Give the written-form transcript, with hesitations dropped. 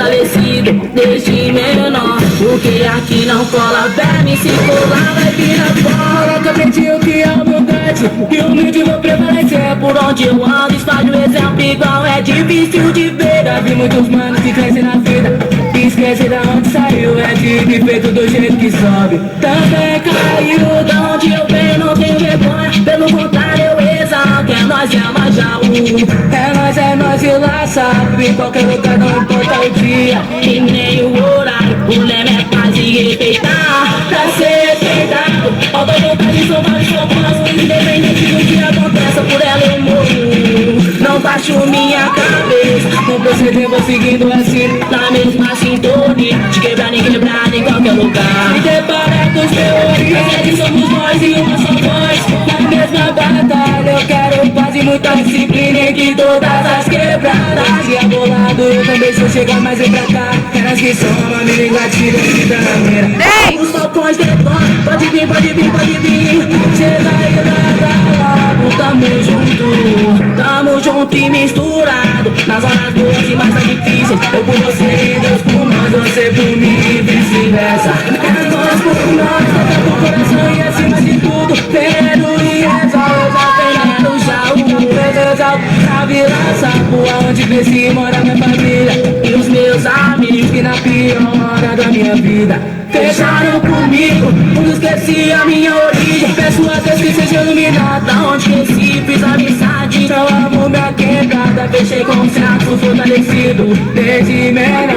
fortalecido desde menor. Porque aqui não cola verme, se colar vai virar bola. Que aprendi o que é humildade e humilde vou prevalecer. Por onde eu ando espalho exemplo igual é difícil de ver. Já vi muitos manos que crescem na vida e esquece da onde saiu. É de feito do jeito que sobe, também caiu. Da onde eu venho não tenho vergonha, pelo contrário eu exalto. É nós e a Majaú, é nós e lá sabe. Em qualquer lugar não importa o dia e nem o horário. O lema é paz e respeitar, pra ser respeitado. Falta vontade, sou vários famosos, independente do que aconteça, por ela eu morro. Não baixo minha cabeça, no proceder vou seguindo assim, na mesma sintonia, de quebrar nem quebrado em qualquer lugar. Me depara com os teorias, que somos nós e uma só voz. Na mesma batalha eu quero paz e muita disciplina entre todas as quebradas. E abolado eu também sou chegar mais vem pra cá. Elas que são uma mini gatilha que tá na mira. Os falcões detonam, pode vir, pode vir, pode vir. Chega aí tamo junto e misturado. Nas horas boas e mais difíceis, eu por você e Deus por nós, você por mim e vice-versa. É nós por nós, toca pro coração e acima de tudo quero e exalta, quero já exalto pra Vila Sapo, aonde cresci e mora minha família e os meus amigos que na pior hora da minha vida fecharam comigo, não esqueci a minha origem. Peço a Deus que seja iluminada, onde cresci, fiz amizade. Então amo minha quebrada, fechei com o certo fortalecido desde menor.